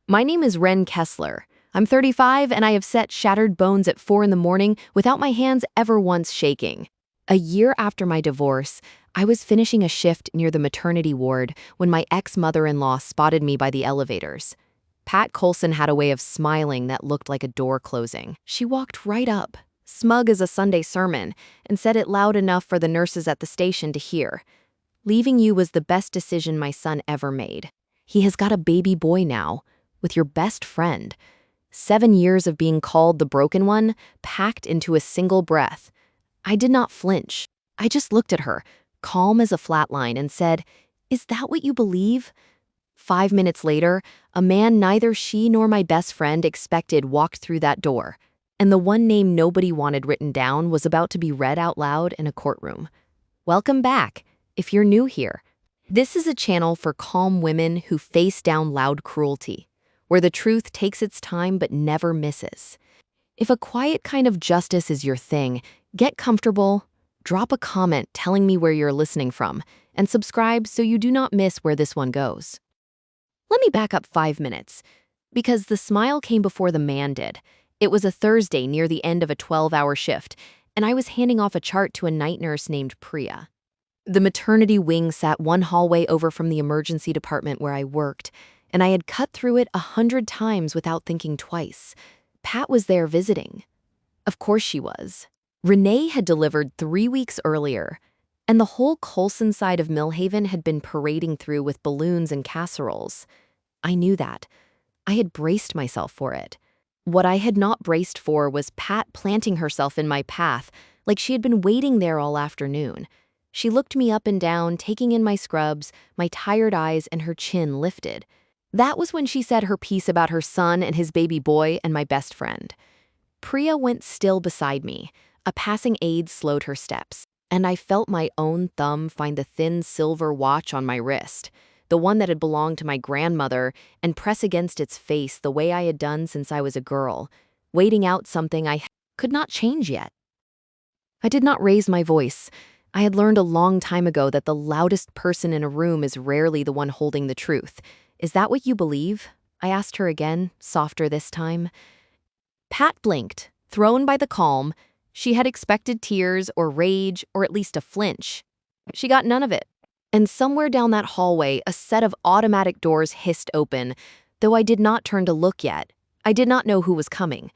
My name is Ren Kessler. I'm 35 and I have set shattered bones at 4 in the morning without my hands ever once shaking. A year after my divorce, I was finishing a shift near the maternity ward when my ex-mother-in-law spotted me by the elevators. Pat Colson had a way of smiling that looked like a door closing. She walked right up, smug as a Sunday sermon, and said it loud enough for the nurses at the station to hear. Leaving you was the best decision my son ever made. He has got a baby boy now, with your best friend. 7 years of being called the broken one, packed into a single breath. I did not flinch. I just looked at her, calm as a flatline, and said, "Is that what you believe?" 5 minutes later, a man neither she nor my best friend expected walked through that door, and the one name nobody wanted written down was about to be read out loud in a courtroom. Welcome back, if you're new here. This is a channel for calm women who face down loud cruelty, where the truth takes its time but never misses. If a quiet kind of justice is your thing, get comfortable, drop a comment telling me where you're listening from, and subscribe so you do not miss where this one goes. Let me back up 5 minutes, because the smile came before the man did. It was a Thursday near the end of a 12-hour shift, and I was handing off a chart to a night nurse named Priya. The maternity wing sat one hallway over from the emergency department where I worked, and I had cut through it 100 times without thinking twice. Pat was there visiting. Of course she was. Renee had delivered 3 weeks earlier, and the whole Colson side of Millhaven had been parading through with balloons and casseroles. I knew that. I had braced myself for it. What I had not braced for was Pat planting herself in my path, like she had been waiting there all afternoon. She looked me up and down, taking in my scrubs, my tired eyes, and her chin lifted. That was when she said her piece about her son and his baby boy and my best friend. Priya went still beside me. A passing aide slowed her steps, and I felt my own thumb find the thin silver watch on my wrist, the one that had belonged to my grandmother, and press against its face the way I had done since I was a girl, waiting out something I could not change yet. I did not raise my voice. I had learned a long time ago that the loudest person in a room is rarely the one holding the truth. Is that what you believe? I asked her again, softer this time. Pat blinked, thrown by the calm. She had expected tears or rage or at least a flinch. She got none of it. And somewhere down that hallway, a set of automatic doors hissed open. Though I did not turn to look yet, I did not know who was coming.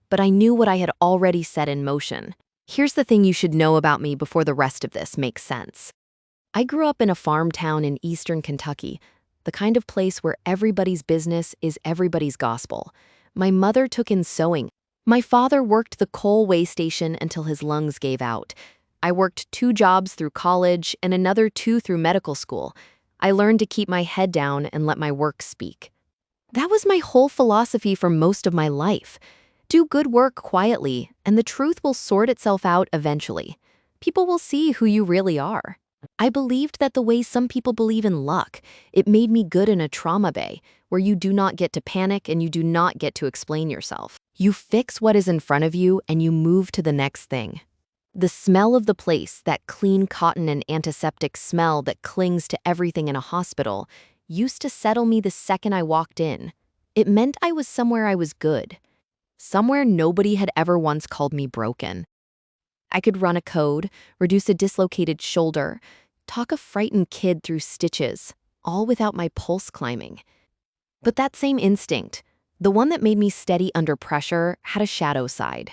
But I knew what I had already set in motion. Here's the thing you should know about me before the rest of this makes sense. I grew up in a farm town in eastern Kentucky, the kind of place where everybody's business is everybody's gospel. My mother took in sewing. My father worked the coal weigh station until his lungs gave out. I worked 2 jobs through college and another 2 through medical school. I learned to keep my head down and let my work speak. That was my whole philosophy for most of my life. Do good work quietly, and the truth will sort itself out eventually. People will see who you really are. I believed that the way some people believe in luck. It made me good in a trauma bay, where you do not get to panic and you do not get to explain yourself. You fix what is in front of you and you move to the next thing. The smell of the place, that clean cotton and antiseptic smell that clings to everything in a hospital, used to settle me the second I walked in. It meant I was somewhere I was good. Somewhere nobody had ever once called me broken. I could run a code, reduce a dislocated shoulder, talk a frightened kid through stitches, all without my pulse climbing. But that same instinct, the one that made me steady under pressure, had a shadow side.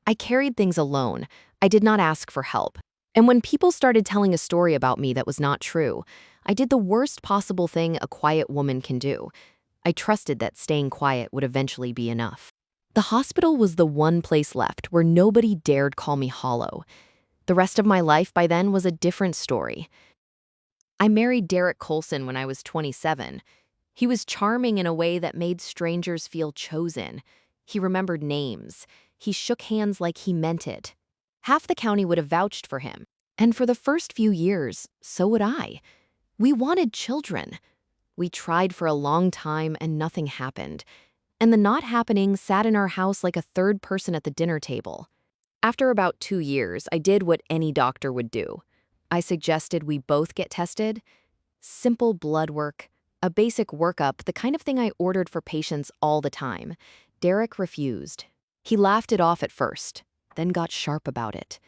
I carried things alone. I did not ask for help. And when people started telling a story about me that was not true, I did the worst possible thing a quiet woman can do. I trusted that staying quiet would eventually be enough. The hospital was the one place left where nobody dared call me hollow. The rest of my life by then was a different story. I married Derek Colson when I was 27. He was charming in a way that made strangers feel chosen. He remembered names. He shook hands like he meant it. Half the county would have vouched for him. And for the first few years, so would I. We wanted children. We tried for a long time and nothing happened. And the not happening sat in our house like a third person at the dinner table. After about 2 years, I did what any doctor would do. I suggested we both get tested. Simple blood work, a basic workup, the kind of thing I ordered for patients all the time. Derek refused. He laughed it off at first, then got sharp about it.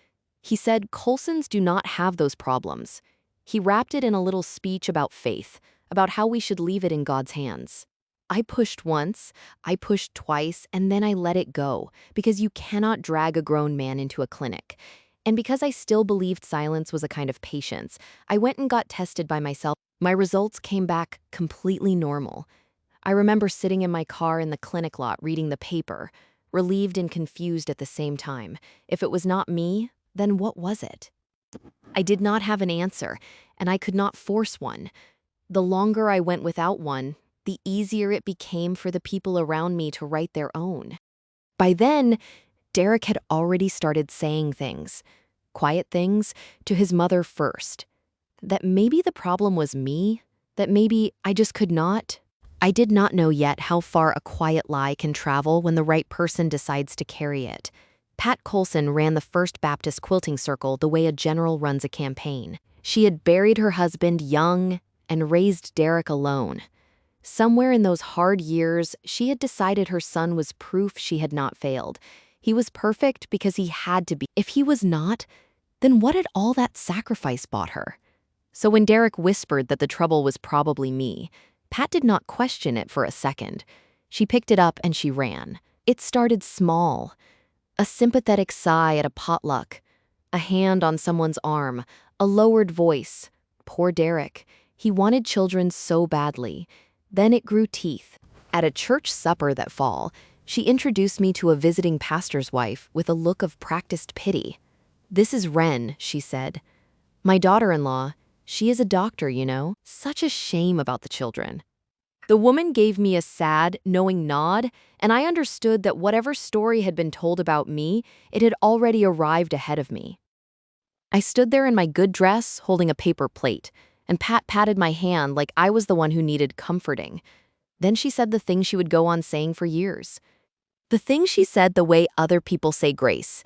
He said Coulsons do not have those problems. He wrapped it in a little speech about faith, about how we should leave it in God's hands. I pushed once, I pushed twice, and then I let it go, because you cannot drag a grown man into a clinic. And because I still believed silence was a kind of patience, I went and got tested by myself. My results came back completely normal. I remember sitting in my car in the clinic lot reading the paper, relieved and confused at the same time. If it was not me, then what was it? I did not have an answer, and I could not force one. The longer I went without one, the easier it became for the people around me to write their own. By then, Derek had already started saying things, quiet things, to his mother first. That maybe the problem was me, that maybe I just could not. I did not know yet how far a quiet lie can travel when the right person decides to carry it. Pat Coulson ran the First Baptist Quilting Circle the way a general runs a campaign. She had buried her husband young and raised Derek alone. Somewhere in those hard years, she had decided her son was proof she had not failed. He was perfect because he had to be. If he was not, then what had all that sacrifice bought her? So when Derek whispered that the trouble was probably me, Pat did not question it for a second. She picked it up and she ran. It started small. A sympathetic sigh at a potluck, a hand on someone's arm, a lowered voice. Poor Derek. He wanted children so badly. Then it grew teeth. At a church supper that fall, she introduced me to a visiting pastor's wife with a look of practiced pity. "This is Wren," she said. "My daughter-in-law. She is a doctor, you know. Such a shame about the children." The woman gave me a sad, knowing nod, and I understood that whatever story had been told about me, it had already arrived ahead of me. I stood there in my good dress, holding a paper plate, and Pat patted my hand like I was the one who needed comforting. Then she said the thing she would go on saying for years. The thing she said the way other people say grace.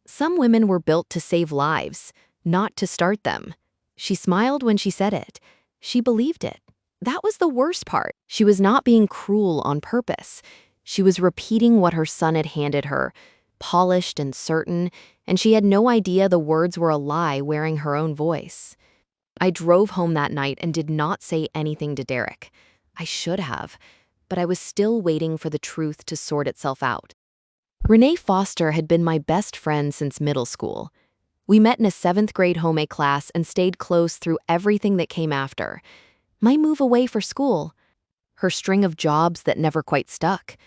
Some women were built to save lives, not to start them. She smiled when she said it. She believed it. That was the worst part. She was not being cruel on purpose. She was repeating what her son had handed her, polished and certain, and she had no idea the words were a lie wearing her own voice. I drove home that night and did not say anything to Derek. I should have, but I was still waiting for the truth to sort itself out. Renee Foster had been my best friend since middle school. We met in a 7th grade home ec class and stayed close through everything that came after. My move away for school, her string of jobs that never quite stuck.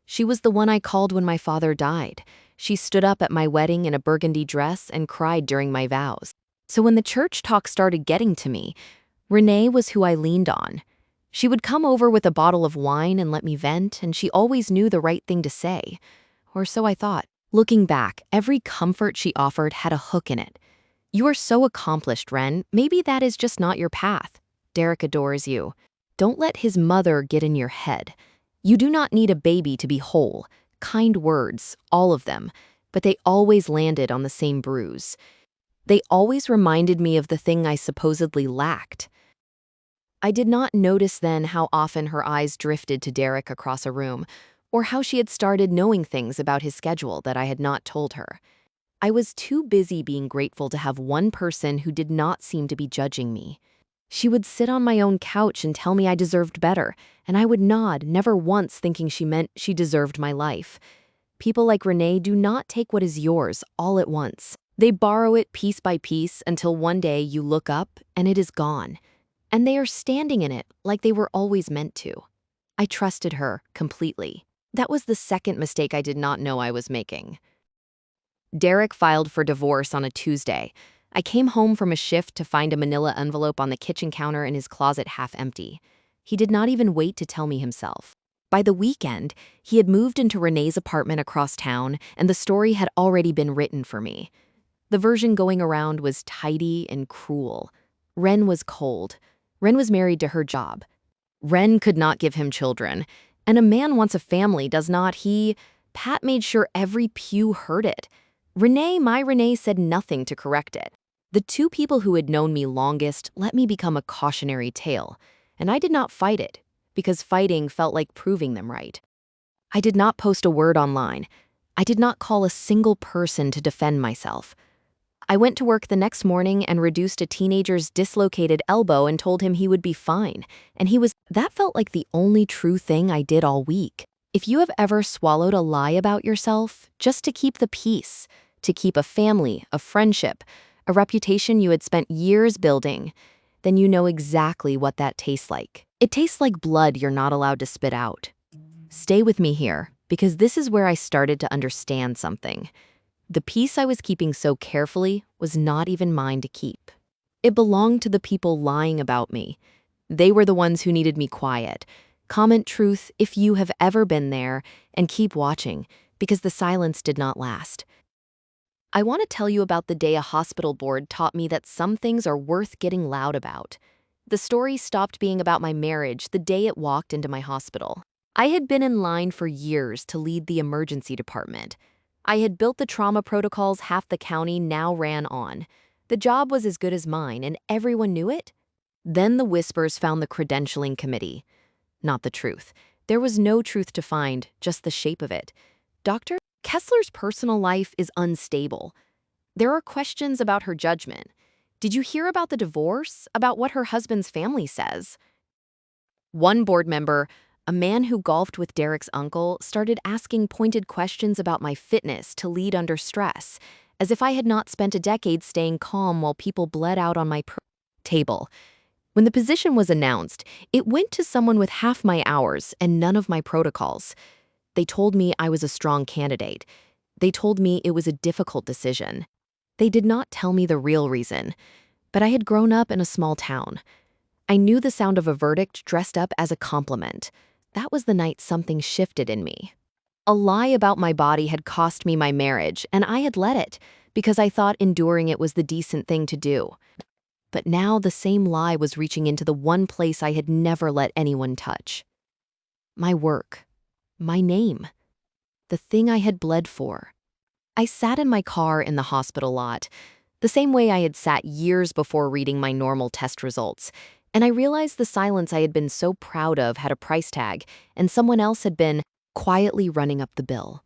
She was the one I called when my father died. She stood up at my wedding in a burgundy dress and cried during my vows. So when the church talk started getting to me, Renee was who I leaned on. She would come over with a bottle of wine and let me vent, and she always knew the right thing to say. Or so I thought. Looking back, every comfort she offered had a hook in it. "You are so accomplished, Wren. Maybe that is just not your path. Derek adores you. Don't let his mother get in your head. You do not need a baby to be whole." Kind words, all of them, but they always landed on the same bruise. They always reminded me of the thing I supposedly lacked. I did not notice then how often her eyes drifted to Derek across a room, or how she had started knowing things about his schedule that I had not told her. I was too busy being grateful to have one person who did not seem to be judging me. She would sit on my own couch and tell me I deserved better, and I would nod, never once thinking she meant she deserved my life. People like Renee do not take what is yours all at once. They borrow it piece by piece until one day you look up and it is gone. And they are standing in it like they were always meant to. I trusted her completely. That was the second mistake I did not know I was making. Derek filed for divorce on a Tuesday. I came home from a shift to find a manila envelope on the kitchen counter and his closet half empty. He did not even wait to tell me himself. By the weekend, he had moved into Renee's apartment across town, and the story had already been written for me. The version going around was tidy and cruel. Wren was cold. Wren was married to her job. Wren could not give him children. And a man wants a family, does not he? Pat made sure every pew heard it. My Renee said nothing to correct it. The two people who had known me longest let me become a cautionary tale. and I did not fight it, because fighting felt like proving them right. I did not post a word online. I did not call a single person to defend myself. I went to work the next morning and reduced a teenager's dislocated elbow and told him he would be fine. That felt like the only true thing I did all week. If you have ever swallowed a lie about yourself just to keep the peace, to keep a family, a friendship, a reputation you had spent years building, then you know exactly what that tastes like. It tastes like blood you're not allowed to spit out. Stay with me here, because this is where I started to understand something. The peace I was keeping so carefully was not even mine to keep. It belonged to the people lying about me. They were the ones who needed me quiet. Comment truth if you have ever been there, and keep watching, because the silence did not last. I want to tell you about the day a hospital board taught me that some things are worth getting loud about. The story stopped being about my marriage the day it walked into my hospital. I had been in line for years to lead the emergency department. I had built the trauma protocols half the county now ran on. The job was as good as mine, and everyone knew it. Then the whispers found the credentialing committee. Not the truth. There was no truth to find, just the shape of it. Dr. Kessler's personal life is unstable. There are questions about her judgment. Did you hear about the divorce? About what her husband's family says? One board member, a man who golfed with Derek's uncle, started asking pointed questions about my fitness to lead under stress, as if I had not spent a decade staying calm while people bled out on my table. When the position was announced, it went to someone with half my hours and none of my protocols. They told me I was a strong candidate. They told me it was a difficult decision. They did not tell me the real reason, but I had grown up in a small town. I knew the sound of a verdict dressed up as a compliment. That was the night something shifted in me. A lie about my body had cost me my marriage, and I had let it, because I thought enduring it was the decent thing to do. But now the same lie was reaching into the one place I had never let anyone touch. My work. My name. The thing I had bled for. I sat in my car in the hospital lot, the same way I had sat years before reading my normal test results, and I realized the silence I had been so proud of had a price tag, and someone else had been quietly running up the bill.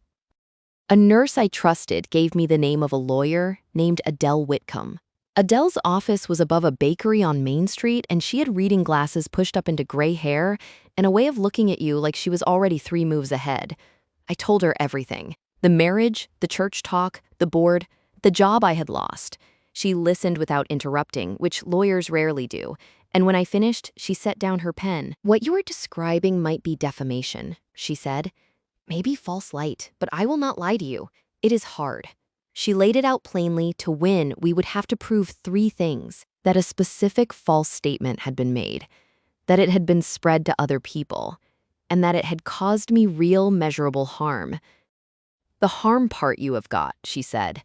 A nurse I trusted gave me the name of a lawyer named Adele Whitcomb. Adele's office was above a bakery on Main Street, and she had reading glasses pushed up into gray hair and a way of looking at you like she was already 3 moves ahead. I told her everything. The marriage, the church talk, the board, the job I had lost. She listened without interrupting, which lawyers rarely do, and when I finished, she set down her pen. "What you are describing might be defamation," she said. "Maybe false light, but I will not lie to you. It is hard." She laid it out plainly. To win, we would have to prove 3 things: that a specific false statement had been made, that it had been spread to other people, and that it had caused me real, measurable harm. "The harm part you have got," she said.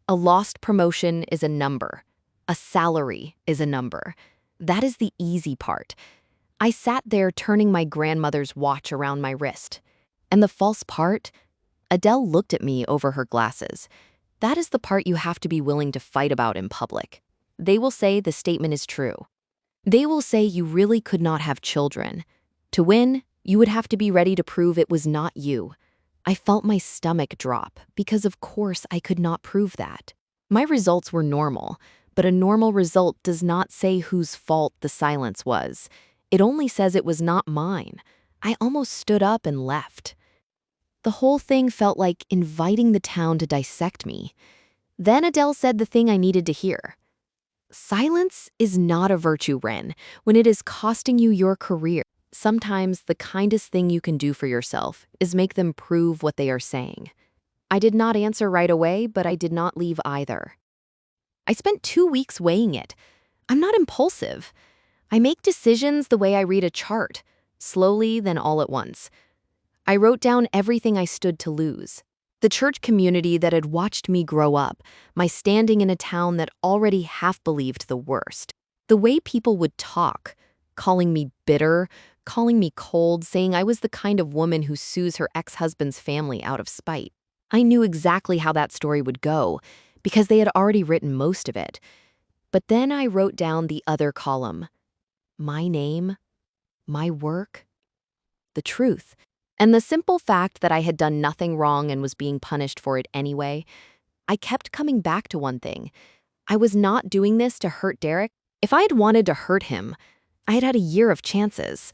"A lost promotion is a number. A salary is a number. That is the easy part." I sat there turning my grandmother's watch around my wrist. "And the false part?" Adele looked at me over her glasses. "That is the part you have to be willing to fight about in public. They will say the statement is true. They will say you really could not have children. To win, you would have to be ready to prove it was not you." I felt my stomach drop, because of course I could not prove that. My results were normal, but a normal result does not say whose fault the silence was. It only says it was not mine. I almost stood up and left. The whole thing felt like inviting the town to dissect me. Then Adele said the thing I needed to hear. "Silence is not a virtue, Ren, when it is costing you your career. Sometimes the kindest thing you can do for yourself is make them prove what they are saying." I did not answer right away, but I did not leave either. I spent 2 weeks weighing it. I'm not impulsive. I make decisions the way I read a chart, slowly, then all at once. I wrote down everything I stood to lose. The church community that had watched me grow up, my standing in a town that already half believed the worst. The way people would talk, calling me bitter, calling me cold, saying I was the kind of woman who sues her ex-husband's family out of spite. I knew exactly how that story would go, because they had already written most of it. But then I wrote down the other column. My name, my work, the truth. And the simple fact that I had done nothing wrong and was being punished for it anyway, I kept coming back to one thing. I was not doing this to hurt Derek. If I had wanted to hurt him, I had had a year of chances.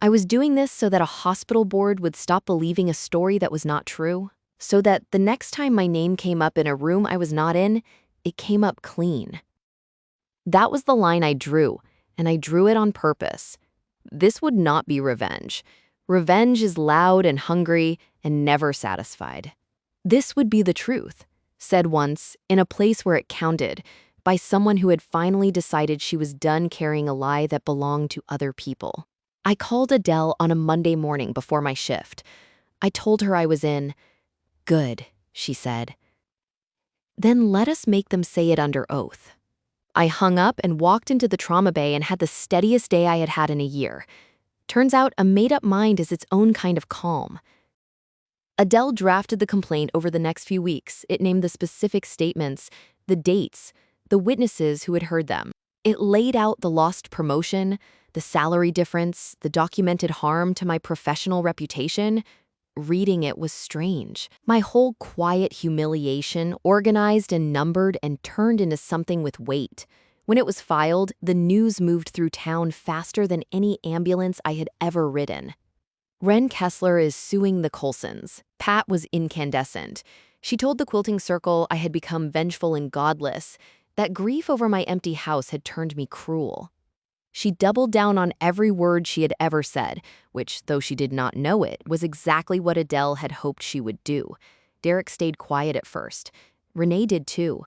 I was doing this so that a hospital board would stop believing a story that was not true, so that the next time my name came up in a room I was not in, it came up clean. That was the line I drew, and I drew it on purpose. This would not be revenge. Revenge is loud and hungry and never satisfied. This would be the truth, said once, in a place where it counted, by someone who had finally decided she was done carrying a lie that belonged to other people. I called Adele on a Monday morning before my shift. I told her I was in. Good, she said. Then let us make them say it under oath. I hung up and walked into the trauma bay and had the steadiest day I had had in a year. Turns out a made-up mind is its own kind of calm. Adele drafted the complaint over the next few weeks. It named the specific statements, the dates, the witnesses who had heard them. It laid out the lost promotion, the salary difference, the documented harm to my professional reputation. Reading it was strange. My whole quiet humiliation organized and numbered and turned into something with weight. When it was filed, the news moved through town faster than any ambulance I had ever ridden. Ren Kessler is suing the Coulsons. Pat was incandescent. She told the quilting circle I had become vengeful and godless, that grief over my empty house had turned me cruel. She doubled down on every word she had ever said, which, though she did not know it, was exactly what Adele had hoped she would do. Derek stayed quiet at first. Renee did too.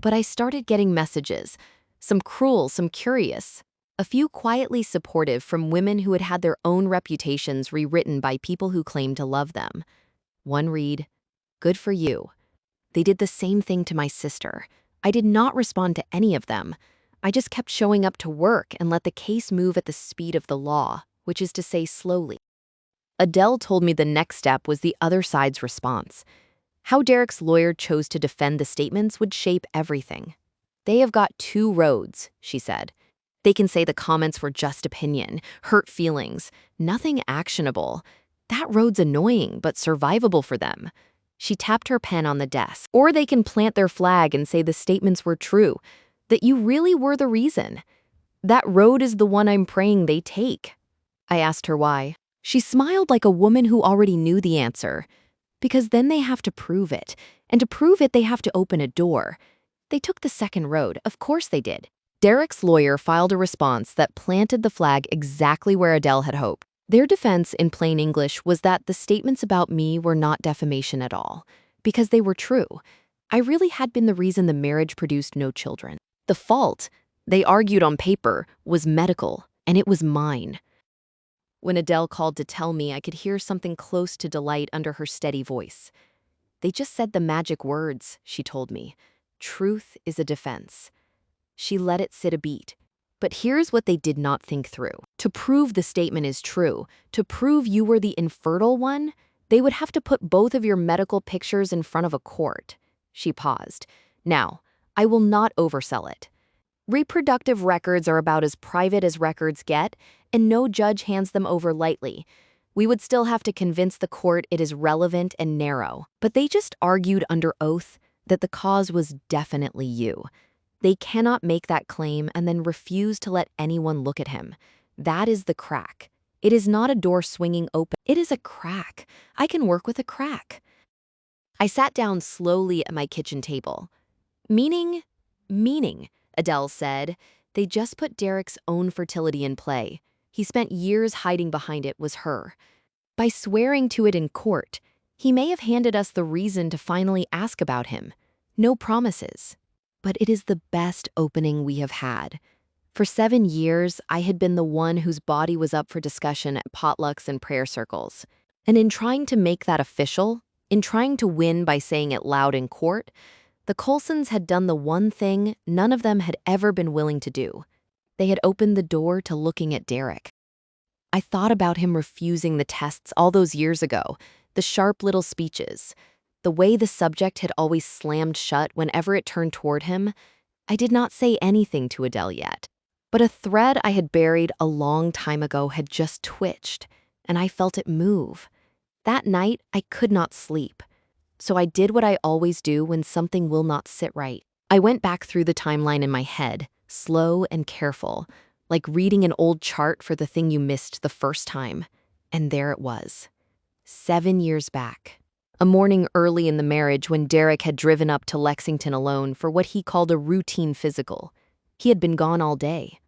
But I started getting messages, some cruel, some curious, a few quietly supportive from women who had had their own reputations rewritten by people who claimed to love them. One read, "Good for you." They did the same thing to my sister. I did not respond to any of them. I just kept showing up to work and let the case move at the speed of the law, which is to say slowly. Adele told me the next step was the other side's response. How Derek's lawyer chose to defend the statements would shape everything. They have got two roads, she said. They can say the comments were just opinion, hurt feelings, nothing actionable. That road's annoying, but survivable for them. She tapped her pen on the desk. Or they can plant their flag and say the statements were true, that you really were the reason. That road is the one I'm praying they take. I asked her why. She smiled like a woman who already knew the answer. Because then they have to prove it, and to prove it they have to open a door. They took the second road, of course they did. Derek's lawyer filed a response that planted the flag exactly where Adele had hoped. Their defense in plain English was that the statements about me were not defamation at all, because they were true. I really had been the reason the marriage produced no children. The fault, they argued on paper, was medical, and it was mine. When Adele called to tell me, I could hear something close to delight under her steady voice. They just said the magic words, she told me. Truth is a defense. She let it sit a beat. But here's what they did not think through. To prove the statement is true, to prove you were the infertile one, they would have to put both of your medical pictures in front of a court. She paused. Now, I will not oversell it. Reproductive records are about as private as records get, and no judge hands them over lightly. We would still have to convince the court it is relevant and narrow. But they just argued under oath that the cause was definitely you. They cannot make that claim and then refuse to let anyone look at him. That is the crack. It is not a door swinging open. It is a crack. I can work with a crack. I sat down slowly at my kitchen table. Meaning, Adele said. They just put Derek's own fertility in play. He spent years hiding behind it was her. By swearing to it in court, he may have handed us the reason to finally ask about him. No promises. But it is the best opening we have had. For 7 years, I had been the one whose body was up for discussion at potlucks and prayer circles. And in trying to make that official, in trying to win by saying it loud in court, the Coulsons had done the one thing none of them had ever been willing to do. They had opened the door to looking at Derek. I thought about him refusing the tests all those years ago, the sharp little speeches, the way the subject had always slammed shut whenever it turned toward him. I did not say anything to Adele yet. But a thread I had buried a long time ago had just twitched, and I felt it move. That night, I could not sleep. So I did what I always do when something will not sit right. I went back through the timeline in my head, slow and careful, like reading an old chart for the thing you missed the first time. And there it was. 7 years back. A morning early in the marriage when Derek had driven up to Lexington alone for what he called a routine physical. He had been gone all day.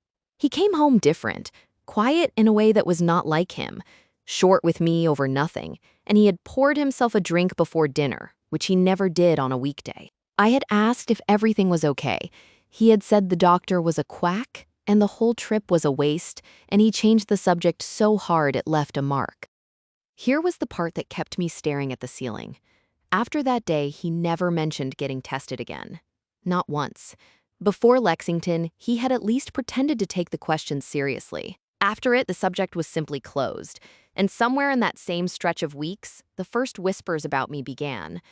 He came home different, quiet in a way that was not like him, short with me over nothing, and he had poured himself a drink before dinner, which he never did on a weekday. I had asked if everything was okay. He had said the doctor was a quack, and the whole trip was a waste, and he changed the subject so hard it left a mark. Here was the part that kept me staring at the ceiling. After that day, he never mentioned getting tested again. Not once. Before Lexington, he had at least pretended to take the questions seriously. After it, the subject was simply closed. And somewhere in that same stretch of weeks, the first whispers about me began.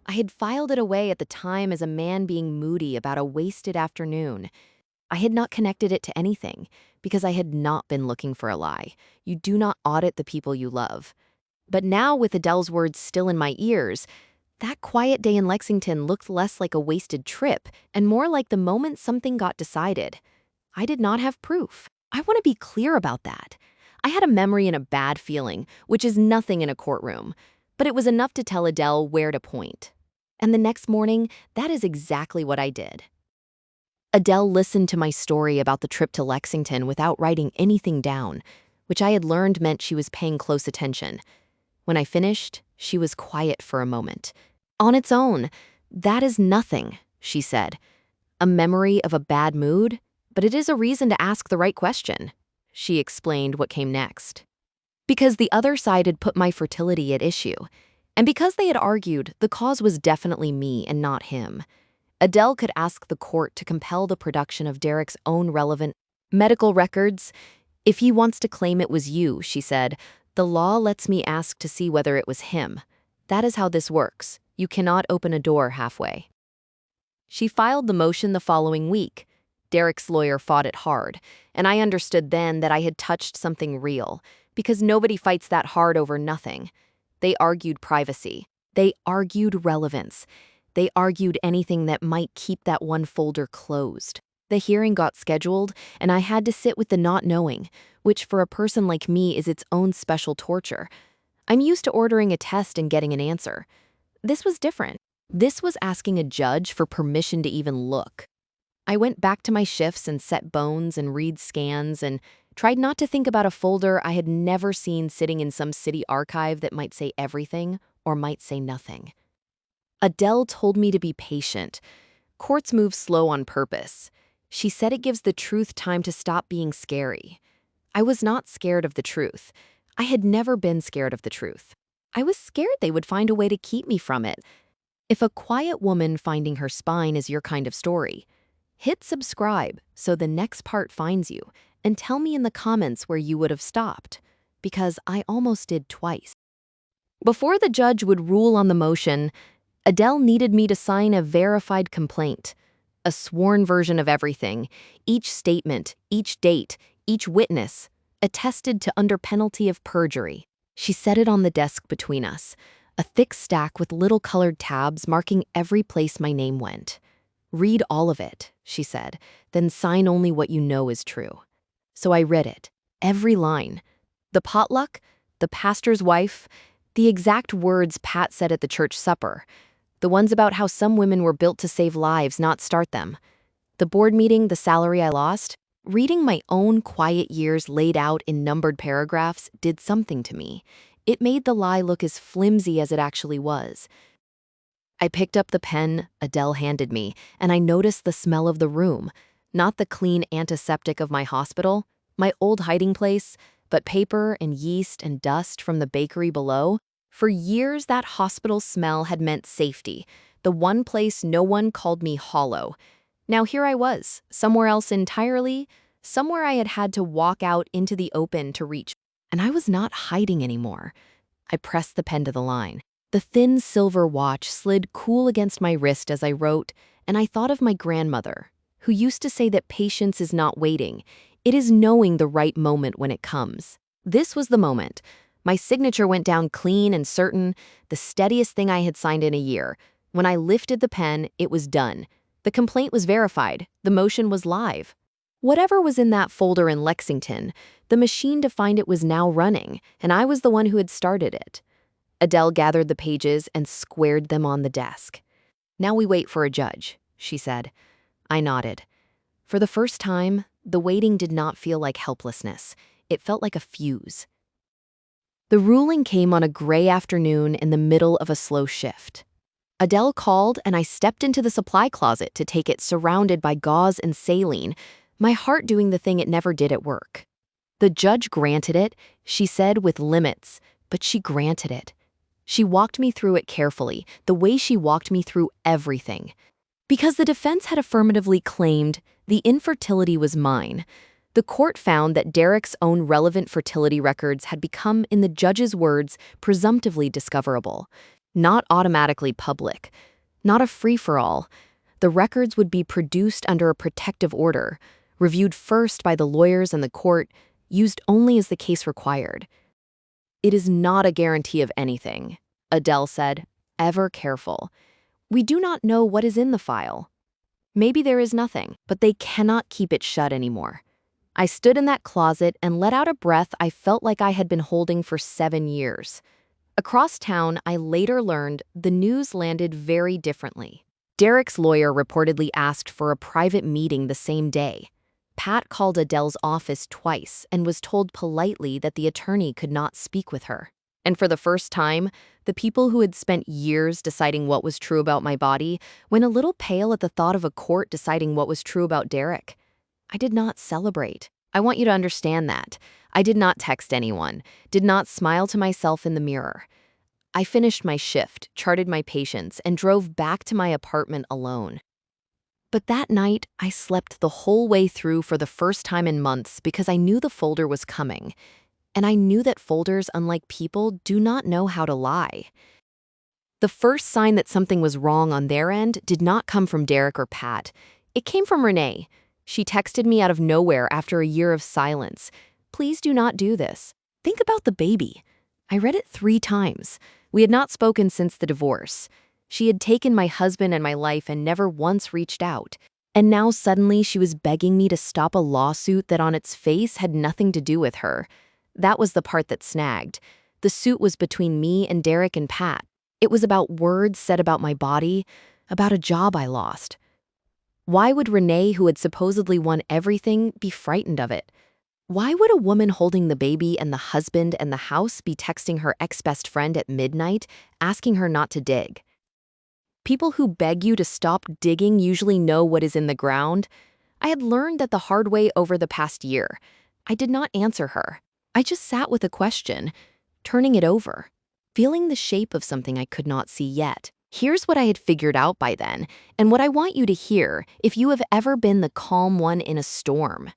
I had filed it away at the time as a man being moody about a wasted afternoon. I had not connected it to anything, because I had not been looking for a lie. You do not audit the people you love. But now, with Adele's words still in my ears, that quiet day in Lexington looked less like a wasted trip and more like the moment something got decided. I did not have proof. I want to be clear about that. I had a memory and a bad feeling, which is nothing in a courtroom, but it was enough to tell Adele where to point. And the next morning, that is exactly what I did. Adele listened to my story about the trip to Lexington without writing anything down, which I had learned meant she was paying close attention. When I finished, she was quiet for a moment. On its own, that is nothing, she said. A memory of a bad mood, but it is a reason to ask the right question. She explained what came next. Because the other side had put my fertility at issue, and because they had argued the cause was definitely me and not him. Adele could ask the court to compel the production of Derek's own relevant medical records. If he wants to claim it was you, she said, the law lets me ask to see whether it was him. That is how this works. You cannot open a door halfway. She filed the motion the following week. Derek's lawyer fought it hard, and I understood then that I had touched something real, because nobody fights that hard over nothing. They argued privacy. They argued relevance. They argued anything that might keep that one folder closed. The hearing got scheduled, and I had to sit with the not knowing, which for a person like me is its own special torture. I'm used to ordering a test and getting an answer. This was different. This was asking a judge for permission to even look. I went back to my shifts and set bones and read scans and tried not to think about a folder I had never seen sitting in some city archive that might say everything or might say nothing. Adele told me to be patient. Courts move slow on purpose. She said it gives the truth time to stop being scary. I was not scared of the truth. I had never been scared of the truth. I was scared they would find a way to keep me from it. If a quiet woman finding her spine is your kind of story, hit subscribe so the next part finds you, and tell me in the comments where you would have stopped, because I almost did twice. Before the judge would rule on the motion, Adele needed me to sign a verified complaint, a sworn version of everything, each statement, each date, each witness, attested to under penalty of perjury. She set it on the desk between us, a thick stack with little colored tabs marking every place my name went. Read all of it, she said, then sign only what you know is true. So I read it, every line. The potluck, the pastor's wife, the exact words Pat said at the church supper, the ones about how some women were built to save lives, not start them. The board meeting, the salary I lost. Reading my own quiet years laid out in numbered paragraphs did something to me. It made the lie look as flimsy as it actually was. I picked up the pen Adele handed me, and I noticed the smell of the room. Not the clean antiseptic of my hospital, my old hiding place, but paper and yeast and dust from the bakery below. For years, that hospital smell had meant safety, the one place no one called me hollow. Now here I was, somewhere else entirely, somewhere I had had to walk out into the open to reach. And I was not hiding anymore. I pressed the pen to the line. The thin silver watch slid cool against my wrist as I wrote, and I thought of my grandmother, who used to say that patience is not waiting. It is knowing the right moment when it comes. This was the moment. My signature went down clean and certain, the steadiest thing I had signed in a year. When I lifted the pen, it was done. The complaint was verified. The motion was live. Whatever was in that folder in Lexington, the machine to find it was now running, and I was the one who had started it. Adele gathered the pages and squared them on the desk. "Now we wait for a judge," she said. I nodded. For the first time, the waiting did not feel like helplessness. It felt like a fuse. The ruling came on a gray afternoon in the middle of a slow shift. Adele called, and I stepped into the supply closet to take it surrounded by gauze and saline, my heart doing the thing it never did at work. The judge granted it, she said with limits, but she granted it. She walked me through it carefully, the way she walked me through everything. Because the defense had affirmatively claimed the infertility was mine, the court found that Derek's own relevant fertility records had become, in the judge's words, presumptively discoverable, not automatically public, not a free-for-all. The records would be produced under a protective order, reviewed first by the lawyers and the court, used only as the case required. "It is not a guarantee of anything," Adele said, ever careful. "We do not know what is in the file. Maybe there is nothing, but they cannot keep it shut anymore." I stood in that closet and let out a breath I felt like I had been holding for 7 years. Across town, I later learned the news landed very differently. Derek's lawyer reportedly asked for a private meeting the same day. Pat called Adele's office twice and was told politely that the attorney could not speak with her. And for the first time, the people who had spent years deciding what was true about my body went a little pale at the thought of a court deciding what was true about Derek. I did not celebrate. I want you to understand that. I did not text anyone, did not smile to myself in the mirror. I finished my shift, charted my patients, and drove back to my apartment alone. But that night, I slept the whole way through for the first time in months because I knew the folder was coming. And I knew that folders, unlike people, do not know how to lie. The first sign that something was wrong on their end did not come from Derek or Pat. It came from Renee. She texted me out of nowhere after a year of silence. "Please do not do this. Think about the baby." I read it 3 times. We had not spoken since the divorce. She had taken my husband and my life and never once reached out. And now suddenly she was begging me to stop a lawsuit that on its face had nothing to do with her. That was the part that snagged. The suit was between me and Derek and Pat. It was about words said about my body, about a job I lost. Why would Renee, who had supposedly won everything, be frightened of it? Why would a woman holding the baby and the husband and the house be texting her ex-best friend at midnight, asking her not to dig? People who beg you to stop digging usually know what is in the ground. I had learned that the hard way over the past year. I did not answer her. I just sat with a question, turning it over, feeling the shape of something I could not see yet. Here's what I had figured out by then, and what I want you to hear if you have ever been the calm one in a storm.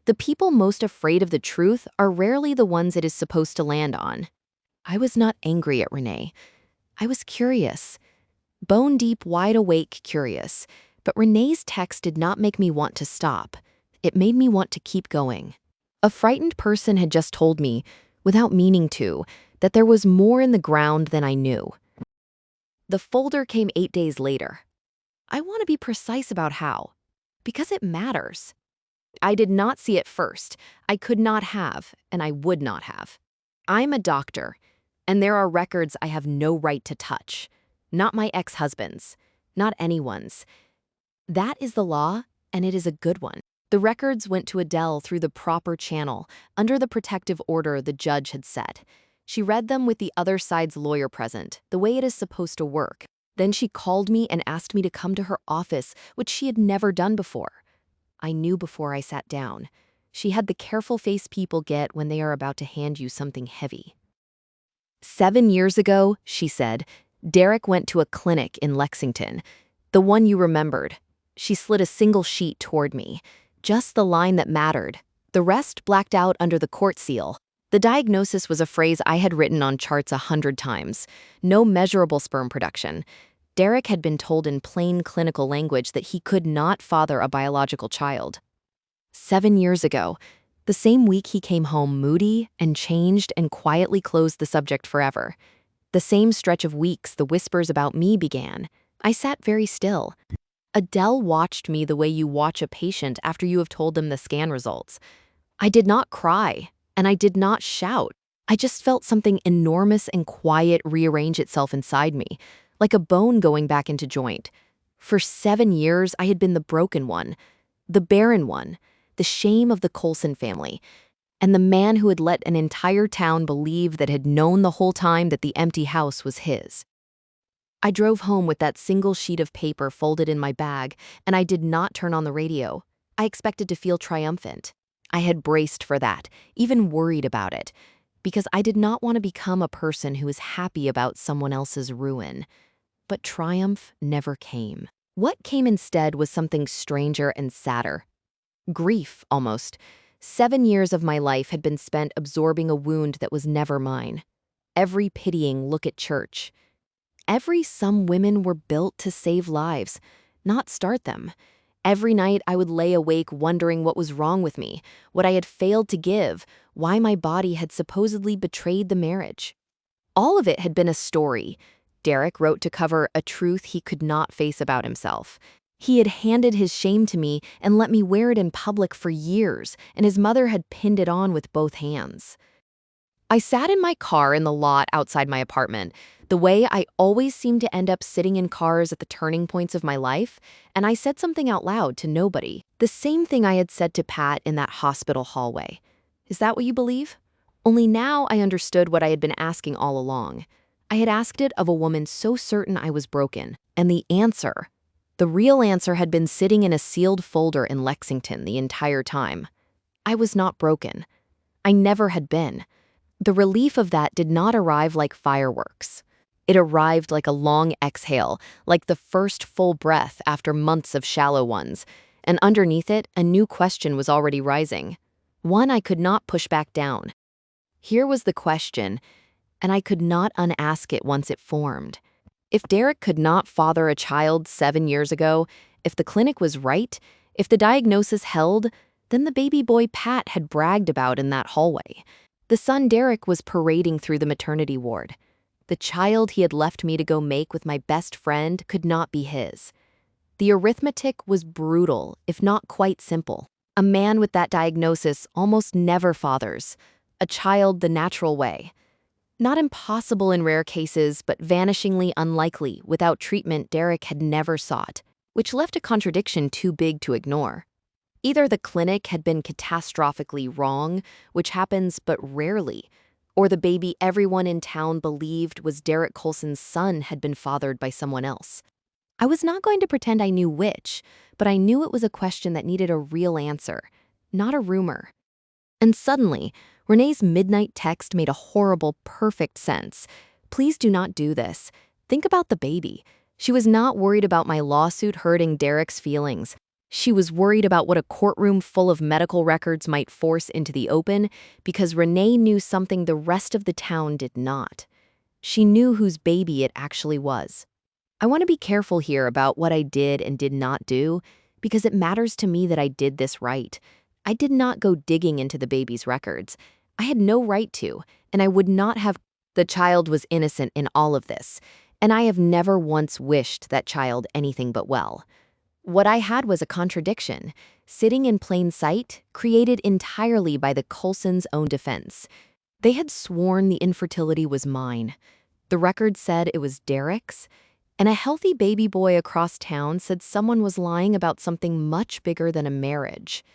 The people most afraid of the truth are rarely the ones it is supposed to land on. I was not angry at Renee. I was curious. Bone-deep, wide-awake curious. But Renee's text did not make me want to stop. It made me want to keep going. A frightened person had just told me, without meaning to, that there was more in the ground than I knew. The folder came 8 days later. I want to be precise about how, because it matters. I did not see it first. I could not have, and I would not have. I'm a doctor, and there are records I have no right to touch. Not my ex-husband's, not anyone's. That is the law, and it is a good one. The records went to Adele through the proper channel, under the protective order the judge had set. She read them with the other side's lawyer present, the way it is supposed to work. Then she called me and asked me to come to her office, which she had never done before. I knew before I sat down. She had the careful face people get when they are about to hand you something heavy. 7 years ago, she said, Derek went to a clinic in Lexington, the one you remembered. She slid a single sheet toward me, just the line that mattered. The rest blacked out under the court seal. The diagnosis was a phrase I had written on charts 100 times. No measurable sperm production. Derek had been told in plain clinical language that he could not father a biological child. 7 years ago, the same week he came home moody and changed and quietly closed the subject forever. The same stretch of weeks the whispers about me began. I sat very still. Adele watched me the way you watch a patient after you have told them the scan results. I did not cry, and I did not shout. I just felt something enormous and quiet rearrange itself inside me, like a bone going back into joint. For 7 years, I had been the broken one, the barren one, the shame of the Coulson family, and the man who had let an entire town believe that had known the whole time that the empty house was his. I drove home with that single sheet of paper folded in my bag, and I did not turn on the radio. I expected to feel triumphant. I had braced for that, even worried about it, because I did not want to become a person who was happy about someone else's ruin. But triumph never came. What came instead was something stranger and sadder. Grief, almost. 7 years of my life had been spent absorbing a wound that was never mine. Every pitying look at church. Every some women were built to save lives, not start them. Every night I would lay awake wondering what was wrong with me, what I had failed to give, why my body had supposedly betrayed the marriage. All of it had been a story. Derek wrote to cover a truth he could not face about himself. He had handed his shame to me and let me wear it in public for years, and his mother had pinned it on with both hands. I sat in my car in the lot outside my apartment, the way I always seem to end up sitting in cars at the turning points of my life, and I said something out loud to nobody. The same thing I had said to Pat in that hospital hallway. Is that what you believe? Only now I understood what I had been asking all along. I had asked it of a woman so certain I was broken, and the real answer had been sitting in a sealed folder in Lexington the entire time. I was not broken. I never had been. The relief of that did not arrive like fireworks. It arrived like a long exhale, like the first full breath after months of shallow ones, and underneath it, a new question was already rising. One I could not push back down. Here was the question, and I could not unask it once it formed. If Derek could not father a child 7 years ago, if the clinic was right, if the diagnosis held, then the baby boy Pat had bragged about in that hallway. The son Derek was parading through the maternity ward. The child he had left me to go make with my best friend could not be his. The arithmetic was brutal, if not quite simple. A man with that diagnosis almost never fathers, a child the natural way. Not impossible in rare cases, but vanishingly unlikely without treatment Derek had never sought, which left a contradiction too big to ignore. Either the clinic had been catastrophically wrong, which happens but rarely, or the baby everyone in town believed was Derek Coulson's son had been fathered by someone else. I was not going to pretend I knew which, but I knew it was a question that needed a real answer, not a rumor. And suddenly, Renee's midnight text made a horrible, perfect sense. Please do not do this. Think about the baby. She was not worried about my lawsuit hurting Derek's feelings. She was worried about what a courtroom full of medical records might force into the open because Renee knew something the rest of the town did not. She knew whose baby it actually was. I want to be careful here about what I did and did not do because it matters to me that I did this right. I did not go digging into the baby's records. I had no right to, and I would not have. The child was innocent in all of this, and I have never once wished that child anything but well. What I had was a contradiction, sitting in plain sight, created entirely by the Coulsons' own defense. They had sworn the infertility was mine. The record said it was Derek's, and a healthy baby boy across town said someone was lying about something much bigger than a marriage.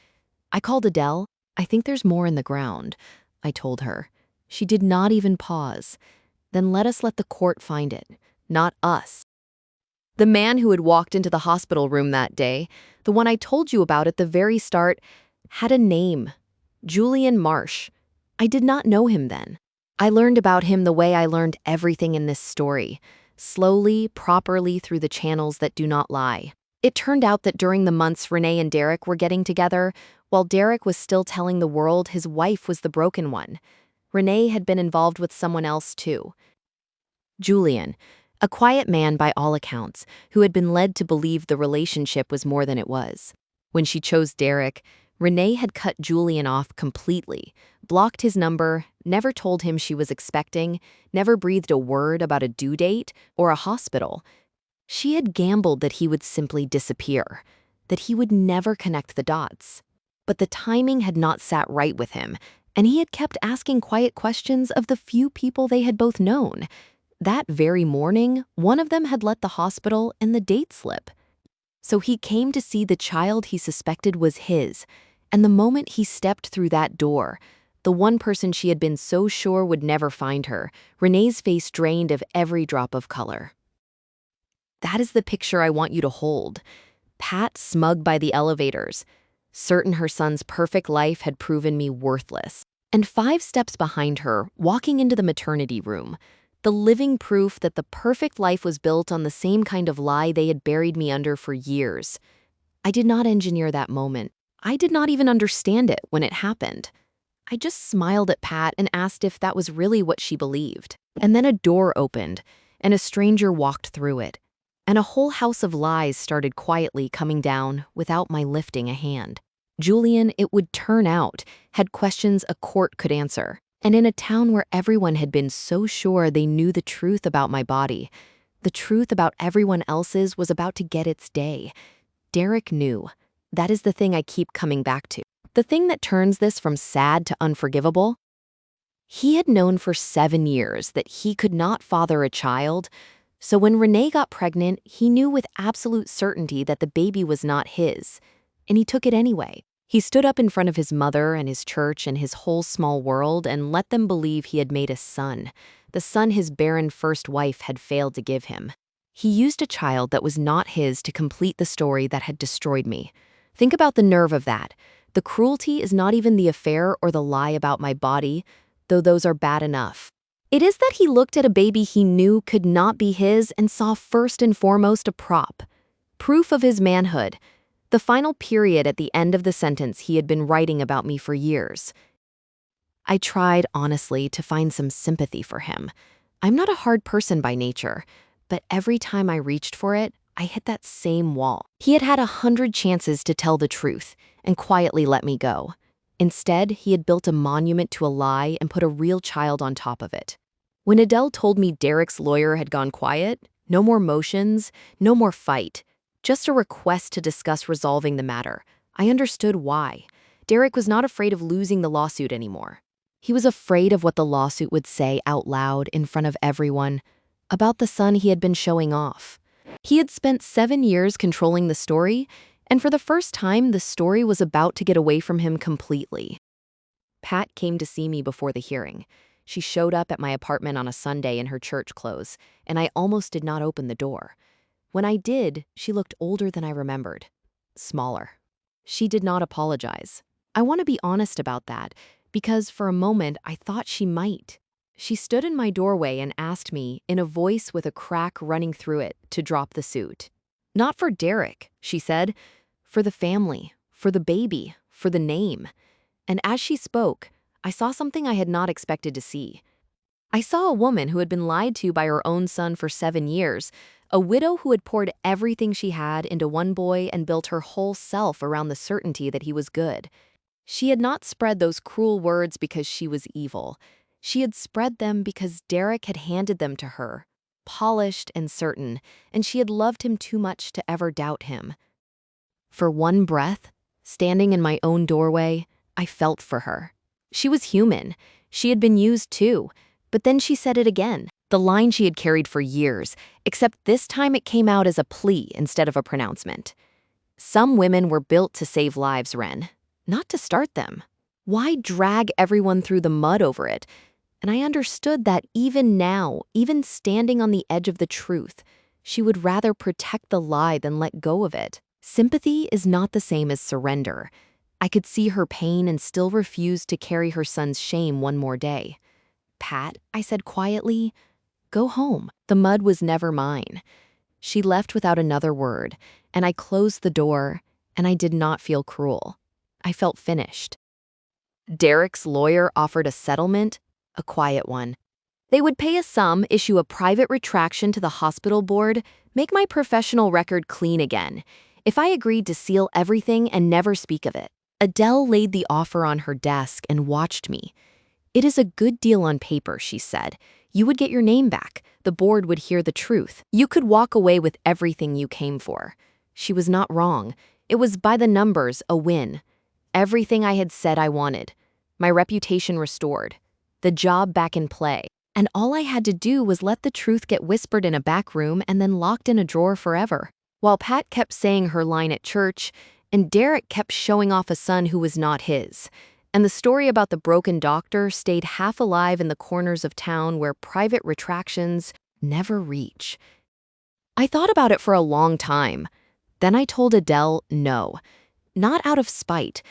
I called Adele. I think there's more in the ground, I told her. She did not even pause. Then let the court find it, not us. The man who had walked into the hospital room that day, the one I told you about at the very start, had a name. Julian Marsh. I did not know him then. I learned about him the way I learned everything in this story, slowly, properly through the channels that do not lie. It turned out that during the months Renee and Derek were getting together, while Derek was still telling the world his wife was the broken one, Renee had been involved with someone else too. Julian, A quiet man by all accounts, who had been led to believe the relationship was more than it was. When she chose Derek, Renee had cut Julian off completely, blocked his number, never told him she was expecting, never breathed a word about a due date or a hospital. She had gambled that he would simply disappear, that he would never connect the dots. But the timing had not sat right with him, and he had kept asking quiet questions of the few people they had both known. That very morning, one of them had let the hospital and the date slip. So he came to see the child he suspected was his, and the moment he stepped through that door, the one person she had been so sure would never find her, Renee's face drained of every drop of color. That is the picture I want you to hold. Pat smug by the elevators, certain her son's perfect life had proven me worthless. And 5 steps behind her, walking into the maternity room, the living proof that the perfect life was built on the same kind of lie they had buried me under for years. I did not engineer that moment. I did not even understand it when it happened. I just smiled at Pat and asked if that was really what she believed. And then a door opened, and a stranger walked through it. And a whole house of lies started quietly coming down without my lifting a hand. Julian, it would turn out, had questions a court could answer. And in a town where everyone had been so sure they knew the truth about my body, the truth about everyone else's was about to get its day. Derek knew. That is the thing I keep coming back to. The thing that turns this from sad to unforgivable. He had known for 7 years that he could not father a child, so when Renee got pregnant, he knew with absolute certainty that the baby was not his, and he took it anyway. He stood up in front of his mother and his church and his whole small world and let them believe he had made a son, the son his barren first wife had failed to give him. He used a child that was not his to complete the story that had destroyed me. Think about the nerve of that. The cruelty is not even the affair or the lie about my body, though those are bad enough. It is that he looked at a baby he knew could not be his and saw first and foremost a prop. Proof of his manhood. The final period at the end of the sentence he had been writing about me for years. I tried, honestly, to find some sympathy for him. I'm not a hard person by nature, but every time I reached for it, I hit that same wall. He had had 100 chances to tell the truth and quietly let me go. Instead, he had built a monument to a lie and put a real child on top of it. When Adele told me Derek's lawyer had gone quiet, no more motions, no more fight, just a request to discuss resolving the matter, I understood why. Derek was not afraid of losing the lawsuit anymore. He was afraid of what the lawsuit would say out loud in front of everyone about the son he had been showing off. He had spent 7 years controlling the story, and for the first time, the story was about to get away from him completely. Pat came to see me before the hearing. She showed up at my apartment on a Sunday in her church clothes, and I almost did not open the door. When I did, she looked older than I remembered. Smaller. She did not apologize. I want to be honest about that, because for a moment I thought she might. She stood in my doorway and asked me, in a voice with a crack running through it, to drop the suit. Not for Derek, she said. For the family, for the baby, for the name. And as she spoke, I saw something I had not expected to see. I saw a woman who had been lied to by her own son for 7 years, a widow who had poured everything she had into one boy and built her whole self around the certainty that he was good. She had not spread those cruel words because she was evil. She had spread them because Derek had handed them to her, polished and certain, and she had loved him too much to ever doubt him. For one breath, standing in my own doorway, I felt for her. She was human. She had been used too. But then she said it again, the line she had carried for years, except this time it came out as a plea instead of a pronouncement. Some women were built to save lives, Ren, not to start them. Why drag everyone through the mud over it? And I understood that even now, even standing on the edge of the truth, she would rather protect the lie than let go of it. Sympathy is not the same as surrender. I could see her pain and still refused to carry her son's shame one more day. Pat, I said quietly, go home. The mud was never mine. She left without another word, and I closed the door, and I did not feel cruel. I felt finished. Derek's lawyer offered a settlement, a quiet one. They would pay a sum, issue a private retraction to the hospital board, make my professional record clean again, if I agreed to seal everything and never speak of it. Adele laid the offer on her desk and watched me. "It is a good deal on paper," she said. "You would get your name back. The board would hear the truth. You could walk away with everything you came for." She was not wrong. It was by the numbers, a win. Everything I had said I wanted. My reputation restored. The job back in play. And all I had to do was let the truth get whispered in a back room and then locked in a drawer forever. While Pat kept saying her line at church, and Derek kept showing off a son who was not his. And the story about the broken doctor stayed half alive in the corners of town where private retractions never reach. I thought about it for a long time. Then I told Adele no. Not out of spite.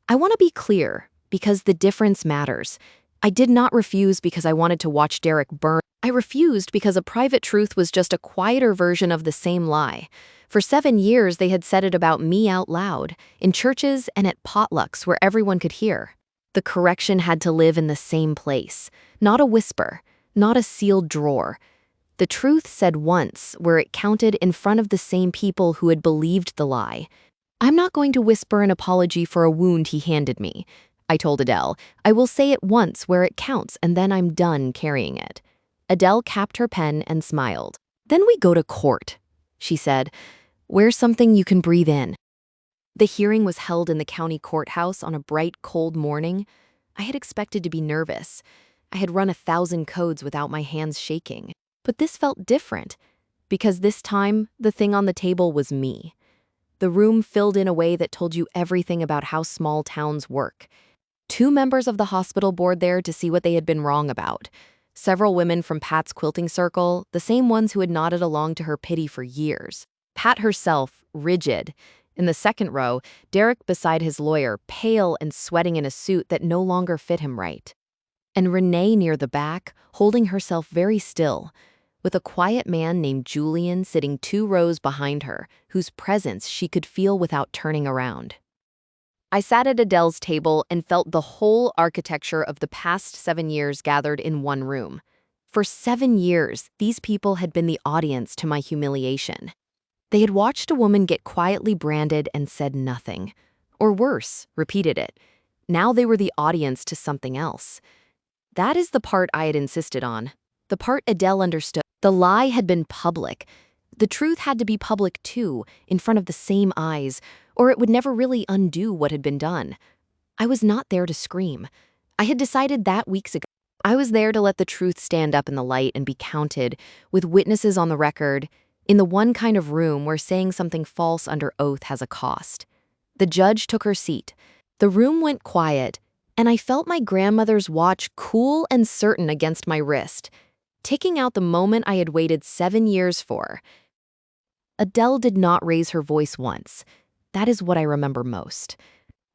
I want to be clear, because the difference matters. I did not refuse because I wanted to watch Derek burn. I refused because a private truth was just a quieter version of the same lie. For 7 years, they had said it about me out loud, in churches and at potlucks where everyone could hear. The correction had to live in the same place, not a whisper, not a sealed drawer. The truth said once, where it counted in front of the same people who had believed the lie. "I'm not going to whisper an apology for a wound he handed me," I told Adele. "I will say it once where it counts, and then I'm done carrying it." Adele capped her pen and smiled. "Then we go to court," she said. "Wear something you can breathe in." The hearing was held in the county courthouse on a bright, cold morning. I had expected to be nervous. I had run 1,000 codes without my hands shaking. But this felt different, because this time, the thing on the table was me. The room filled in a way that told you everything about how small towns work. 2 members of the hospital board there to see what they had been wrong about. Several women from Pat's quilting circle, the same ones who had nodded along to her pity for years. Pat herself, rigid. In the second row, Derek beside his lawyer, pale and sweating in a suit that no longer fit him right. And Renee near the back, holding herself very still, with a quiet man named Julian sitting 2 rows behind her, whose presence she could feel without turning around. I sat at Adele's table and felt the whole architecture of the past 7 years gathered in one room. For 7 years, these people had been the audience to my humiliation. They had watched a woman get quietly branded and said nothing. Or worse, repeated it. Now they were the audience to something else. That is the part I had insisted on. The part Adele understood. The lie had been public. The truth had to be public too, in front of the same eyes, or it would never really undo what had been done. I was not there to scream. I had decided that weeks ago. I was there to let the truth stand up in the light and be counted, with witnesses on the record, in the one kind of room where saying something false under oath has a cost. The judge took her seat. The room went quiet, and I felt my grandmother's watch cool and certain against my wrist, ticking out the moment I had waited 7 years for. Adele did not raise her voice once. That is what I remember most.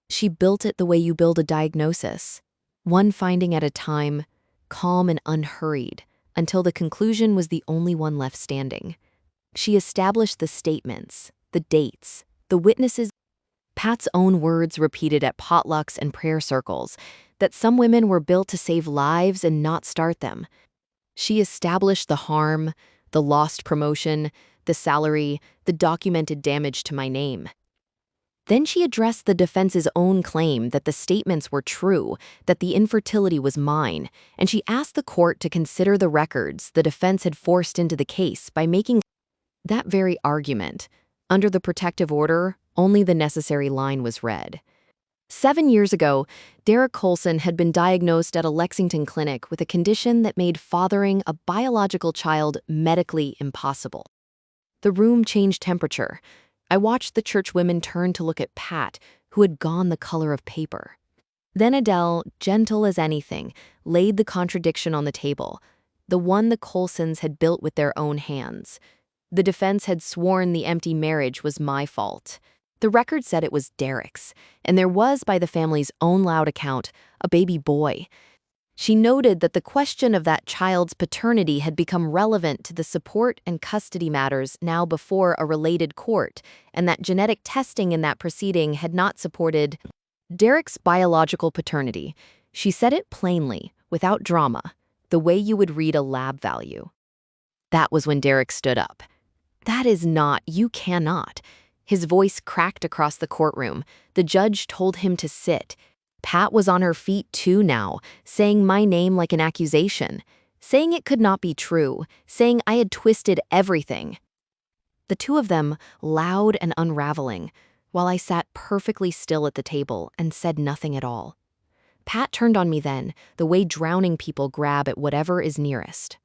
She built it the way you build a diagnosis, one finding at a time, calm and unhurried, until the conclusion was the only one left standing. She established the statements, the dates, the witnesses. Pat's own words repeated at potlucks and prayer circles, that some women were built to save lives and not start them. She established the harm, the lost promotion, the salary, the documented damage to my name. Then she addressed the defense's own claim that the statements were true, that the infertility was mine, and she asked the court to consider the records the defense had forced into the case by making that very argument. Under the protective order, only the necessary line was read. 7 years ago, Derek Colson had been diagnosed at a Lexington clinic with a condition that made fathering a biological child medically impossible. The room changed temperature. I watched the church women turn to look at Pat, who had gone the color of paper. Then Adele, gentle as anything, laid the contradiction on the table, the one the Colsons had built with their own hands. The defense had sworn the empty marriage was my fault. The record said it was Derek's, and there was, by the family's own loud account, a baby boy. She noted that the question of that child's paternity had become relevant to the support and custody matters now before a related court, and that genetic testing in that proceeding had not supported Derek's biological paternity. She said it plainly, without drama. the way you would read a lab value. That was when Derek stood up. That is not, you cannot. His voice cracked across the courtroom. The judge told him to sit. Pat was on her feet too now, saying my name like an accusation, saying it could not be true, saying I had twisted everything. The two of them, loud and unraveling, while I sat perfectly still at the table and said nothing at all. Pat turned on me then, the way drowning people grab at whatever is nearest.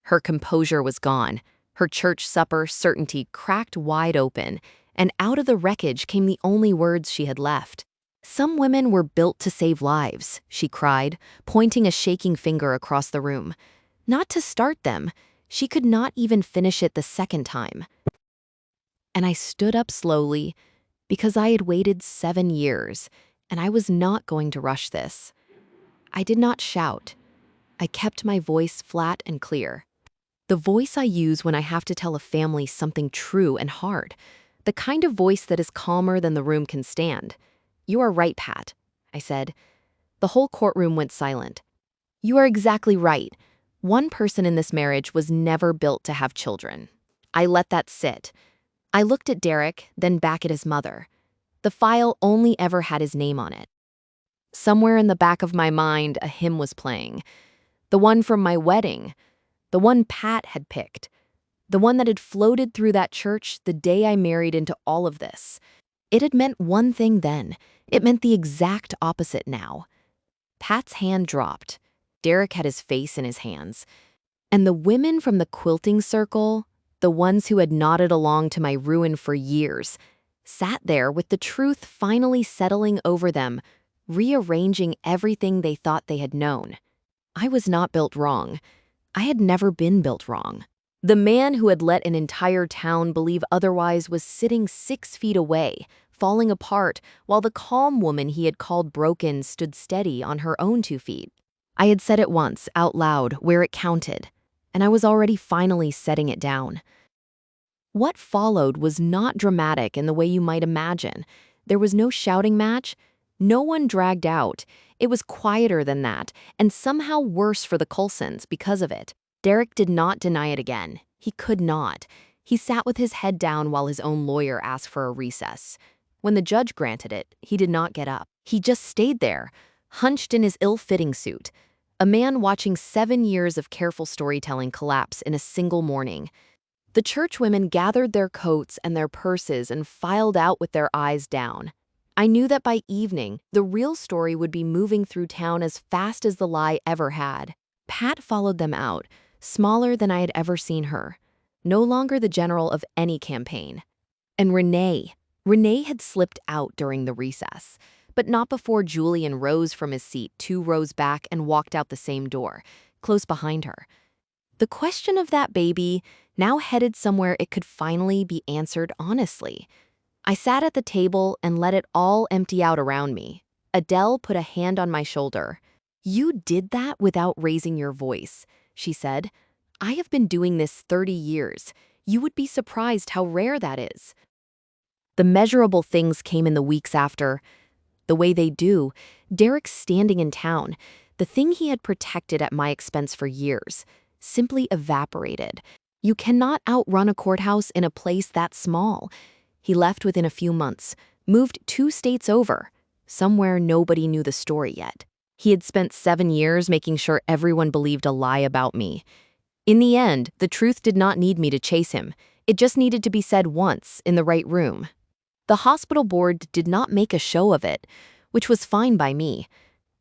Her composure was gone. Her church supper certainty cracked wide open, and out of the wreckage came the only words she had left. Some women were built to save lives, she cried, pointing a shaking finger across the room. Not to start them. She could not even finish it the second time. And I stood up slowly, because I had waited 7 years, and I was not going to rush this. I did not shout. I kept my voice flat and clear. The voice I use when I have to tell a family something true and hard. The kind of voice that is calmer than the room can stand. You are right, Pat, I said. The whole courtroom went silent. You are exactly right. One person in this marriage was never built to have children. I let that sit. I looked at Derek, then back at his mother. The file only ever had his name on it. Somewhere in the back of my mind, a hymn was playing. The one from my wedding. The one Pat had picked. The one that had floated through that church the day I married into all of this. It had meant one thing then. It meant the exact opposite now. Pat's hand dropped. Derek had his face in his hands. And the women from the quilting circle, the ones who had nodded along to my ruin for years, sat there with the truth finally settling over them, rearranging everything they thought they had known. I was not built wrong. I had never been built wrong. The man who had let an entire town believe otherwise was sitting 6 feet away, falling apart, while the calm woman he had called broken stood steady on her own 2 feet. I had said it once, out loud, where it counted, and I was already finally setting it down. What followed was not dramatic in the way you might imagine. There was no shouting match. No one dragged out. It was quieter than that, and somehow worse for the Coulsons because of it. Derek did not deny it again. He could not. He sat with his head down while his own lawyer asked for a recess. When the judge granted it, he did not get up. He just stayed there, hunched in his ill-fitting suit. A man watching 7 years of careful storytelling collapse in a single morning. The churchwomen gathered their coats and their purses and filed out with their eyes down. I knew that by evening, the real story would be moving through town as fast as the lie ever had. Pat followed them out, smaller than I had ever seen her, no longer the general of any campaign. And Renee had slipped out during the recess, but not before Julian rose from his seat 2 rows back and walked out the same door, close behind her. The question of that baby now headed somewhere it could finally be answered honestly. I sat at the table and let it all empty out around me. Adele put a hand on my shoulder. You did that without raising your voice, she said. I have been doing this 30 years. You would be surprised how rare that is. The measurable things came in the weeks after. The way they do, Derek standing in town, the thing he had protected at my expense for years, simply evaporated. You cannot outrun a courthouse in a place that small. He left within a few months, moved 2 states over, somewhere nobody knew the story yet. He had spent 7 years making sure everyone believed a lie about me. In the end, the truth did not need me to chase him. It just needed to be said once, in the right room. The hospital board did not make a show of it, which was fine by me.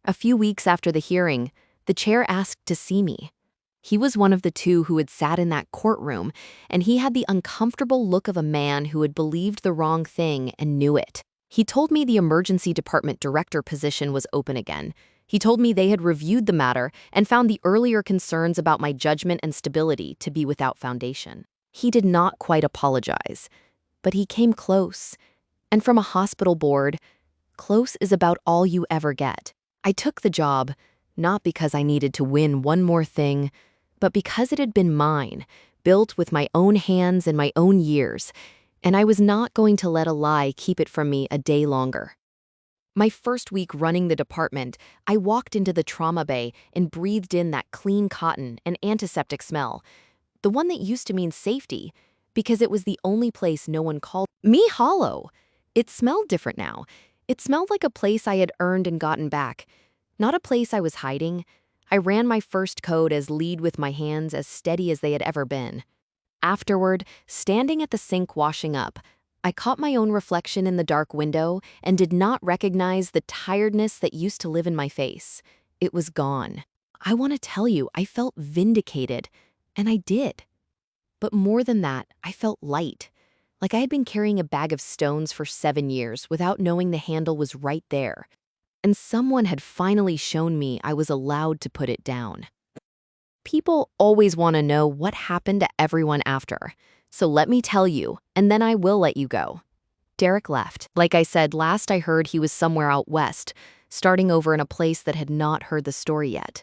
A few weeks after the hearing, the chair asked to see me. He was one of the 2 who had sat in that courtroom, and he had the uncomfortable look of a man who had believed the wrong thing and knew it. He told me the emergency department director position was open again. He told me they had reviewed the matter and found the earlier concerns about my judgment and stability to be without foundation. He did not quite apologize, but he came close. And from a hospital board, close is about all you ever get. I took the job, not because I needed to win one more thing, but because it had been mine, built with my own hands and my own years, and I was not going to let a lie keep it from me a day longer. My first week running the department, I walked into the trauma bay and breathed in that clean cotton and antiseptic smell, the one that used to mean safety, because it was the only place no one called me hollow. It smelled different now. It smelled like a place I had earned and gotten back, not a place I was hiding. I ran my first code as lead with my hands as steady as they had ever been. Afterward, standing at the sink washing up, I caught my own reflection in the dark window and did not recognize the tiredness that used to live in my face. It was gone. I want to tell you, I felt vindicated, and I did. But more than that, I felt light, like I had been carrying a bag of stones for 7 years without knowing the handle was right there. And someone had finally shown me I was allowed to put it down. People always want to know what happened to everyone after. So let me tell you, and then I will let you go. Derek left. Like I said, last I heard he was somewhere out west, starting over in a place that had not heard the story yet.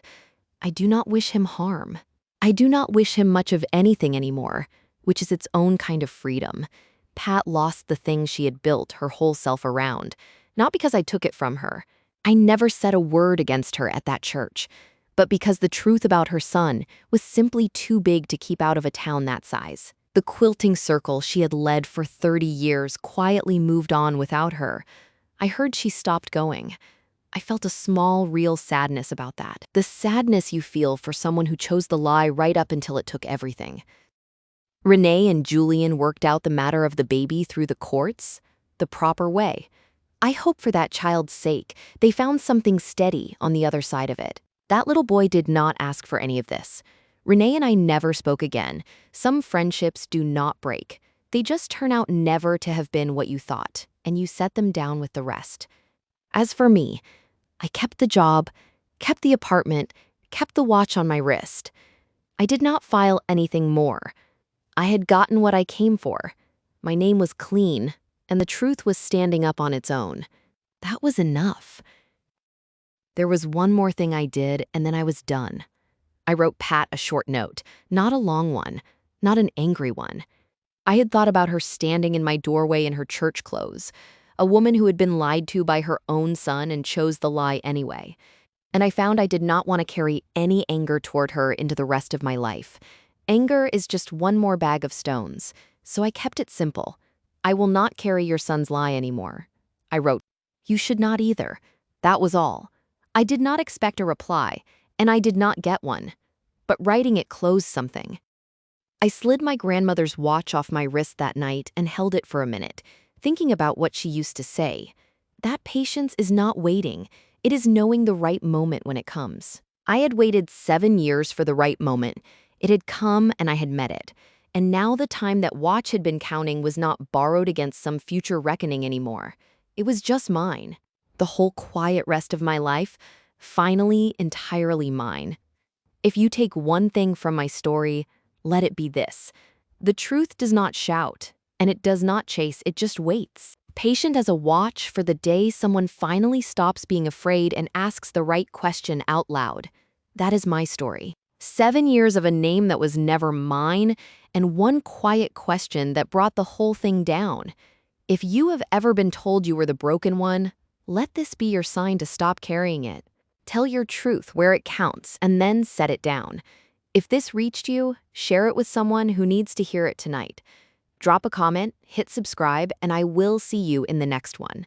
I do not wish him harm. I do not wish him much of anything anymore, which is its own kind of freedom. Pat lost the thing she had built her whole self around, not because I took it from her. I never said a word against her at that church, but because the truth about her son was simply too big to keep out of a town that size. The quilting circle she had led for 30 years quietly moved on without her. I heard she stopped going. I felt a small, real sadness about that. The sadness you feel for someone who chose the lie right up until it took everything. Renee and Julian worked out the matter of the baby through the courts, the proper way. I hope for that child's sake, they found something steady on the other side of it. That little boy did not ask for any of this. Renee and I never spoke again. Some friendships do not break. They just turn out never to have been what you thought, and you set them down with the rest. As for me, I kept the job, kept the apartment, kept the watch on my wrist. I did not file anything more. I had gotten what I came for. My name was clean, and the truth was standing up on its own. That was enough. There was one more thing I did, and then I was done. I wrote Pat a short note, not a long one, not an angry one. I had thought about her standing in my doorway in her church clothes, a woman who had been lied to by her own son and chose the lie anyway. And I found I did not want to carry any anger toward her into the rest of my life. Anger is just one more bag of stones, so I kept it simple. I will not carry your son's lie anymore. I wrote, you should not either. That was all. I did not expect a reply, and I did not get one. But writing it closed something. I slid my grandmother's watch off my wrist that night and held it for a minute, thinking about what she used to say. That patience is not waiting. It is knowing the right moment when it comes. I had waited 7 years for the right moment. It had come and I had met it. And now the time that watch had been counting was not borrowed against some future reckoning anymore. It was just mine. The whole quiet rest of my life, finally entirely mine. If you take one thing from my story, let it be this. The truth does not shout, and it does not chase, it just waits. Patient as a watch for the day someone finally stops being afraid and asks the right question out loud. That is my story. 7 years of a name that was never mine, and one quiet question that brought the whole thing down. If you have ever been told you were the broken one, let this be your sign to stop carrying it. Tell your truth where it counts and then set it down. If this reached you, share it with someone who needs to hear it tonight. Drop a comment, hit subscribe, and I will see you in the next one.